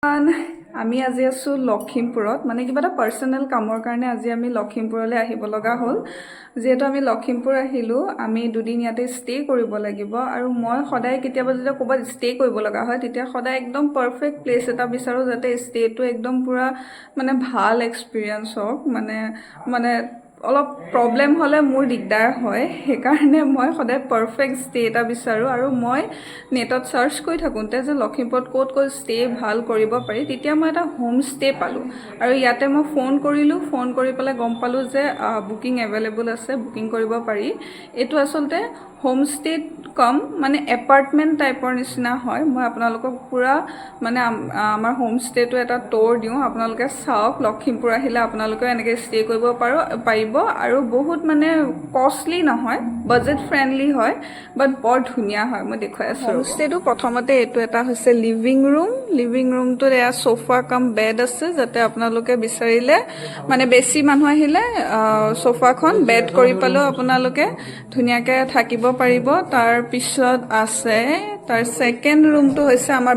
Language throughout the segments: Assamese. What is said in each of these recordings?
আমি আজি আছো লখিমপুৰত মানে কিবা এটা পাৰ্সোনেল কামৰ কাৰণে আজি আমি লখিমপুৰলৈ আহিব লগা হ'ল যেহেতু আমি লখিমপুৰ আহিলো আমি দুদিন ইয়াতে ষ্টে কৰিব লাগিব আৰু মই সদায় কেতিয়াবা যেতিয়া ক'বাত ষ্টে কৰিব লগা হয় তেতিয়া সদায় একদম পাৰফেক্ট প্লেস এটা বিচাৰো যাতে ষ্টেটো একদম পুৰা মানে ভাল এক্সপেৰিয়েন্স হওক মানে অলপ প্ৰবলেম হলে মোৰ দিগদাৰ হয় সেইকাৰণে মই সদায় পাৰফেক্ট ষ্টে এটা বিচাৰো আৰু মই নেটত সাৰ্চ কৰি থাকোঁতে যে লখিমপুৰত ক'ত ষ্টে ভাল কৰিব পাৰি তেতিয়া মই এটা হোম ষ্টে পালো আৰু ইয়াতে মই ফোন কৰি পেলাই গম পালো যে বুকিং এভেইলেবল আছে বুকিং কৰিব পাৰি এটো আসলতে হোম ষ্টে কম মানে এপাৰ্টমেন্ট টাইপৰ নিচিনা হয় মই আপোনালোকক পুৰা মানে আমাৰ হোম ষ্টেটো এটা টুৰ দিওঁ আপোনালোকে চাওক লখিমপুৰ আহিলে আপোনালোকে এনেকৈ ষ্টে কৰিব পাৰিব আৰু বহুত মানে কষ্টলি নহয় বাজেট ফ্ৰেণ্ডলি হয় বাট বৰ ধুনীয়া হয় মই দেখুৱাই আছো হোম ষ্টেটো প্ৰথমতে এটো এটা হৈছে লিভিং ৰুমটো এয়া সোফা কাম বেড আছে যাতে আপোনালোকে বিচাৰিলে মানে বেছি মানুহ আহিলে সোফাখন বেড কৰি পালেও আপোনালোকে ধুনীয়াকৈ থাকিব পাৰিব তাৰ পিছত আছে তাৰ সেকেন্ড ৰুমটো হৈছে আমাৰ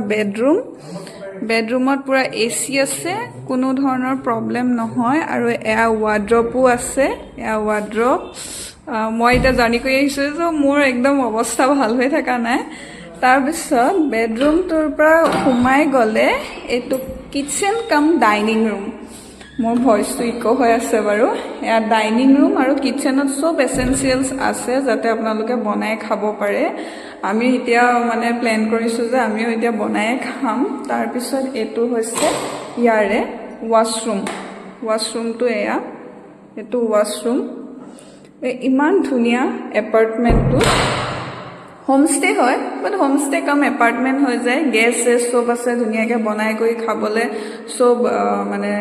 বেডৰুমত পুৰা এসি আছে কোনো ধৰণৰ প্ৰবলেম নহয় আৰু এয়া ৱাৰ্ড্ৰপো আছে এয়া ৱাৰ্ড্ৰপ মই এটা জানি কৰি আহিছো যে মোৰ একদম অৱস্থা ভাল হৈ থকা নাই তাৰ পিছত বেডৰুমটোৰ পৰা সোমাই গলে এটো কিচেন কাম ডাইনিং ৰুম মোৰ ভয়েসটো ইকো হৈ আছে বাৰু এয়া ডাইনিং ৰুম আৰু কিচেনত সব এসেনশিয়ালস আছে যাতে আপোনালোকে বনাই খাব পাৰে আমি এতিয়া মানে প্ল্যান কৰিছো যে আমিও এতিয়া বনাই খাম তাৰ পিছত এটো হৈছে ইয়াৰে ওয়াশৰুমটো এয়া এটো ওয়াশৰুম ইমান ধুনীয়া এপাৰ্টমেন্টটো হোমষ্টে হয় বাট হোমষ্টে কাম এপাৰ্টমেন্ট হৈ যায় গেছ সব আছে ধুনীয়াকৈ বনাই কৰি খাবলে সব মানে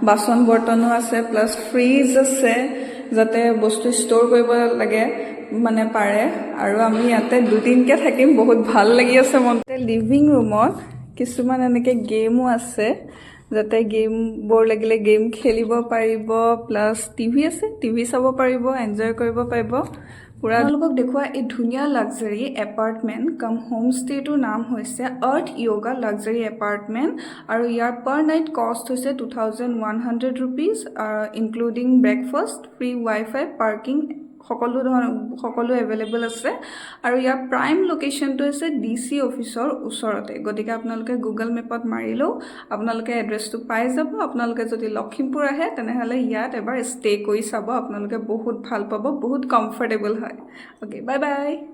বাসন বৰ্তনো আছে প্লাস ফ্ৰিজ আছে যাতে বস্তু ষ্ট'ৰ কৰিব লাগে মানে পাৰে আৰু আমি ইয়াতে দুদিনকে থাকিম বহুত ভাল লাগি আছে মনতে লিভিং ৰুমত কিছুমান এনেকে গেমো আছে যাতে গেম বৰ লাগিলে গেম খেলিব পাৰিব প্লাস টিভি আছে টিভি চাব পাৰিব এনজয় কৰিব পাৰিব পুৰা আপোনালোকক দেখুৱা এই ধুনীয়া লাক্সাৰি এপাৰ্টমেন্ট কাম হোম ষ্টেটোৰ নাম হৈছে আৰ্থ য়োগা লাক্সাৰি এপাৰ্টমেন্ট আৰু ইয়াৰ পাৰ নাইট কষ্ট হৈছে 2100 rupees including breakfast free wifi parking সকলো এভেইলেবল আছে আৰু ইয়াৰ প্ৰাইম লোকেশনটো হৈছে ডিসি অফিচৰ ওচৰতে গতিকে আপোনালোকে গুগল মেপত মাৰিলেও আপোনালোকে এড্ৰেছটো পাই যাব আপোনালোকে যদি লখিমপুৰ আহে তেনেহলে ইয়াত এবাৰ ষ্টে কৰি চাব আপোনালোকে বহুত ভাল পাব বহুত কমফৰ্টেবল হয় ওকে বাই বাই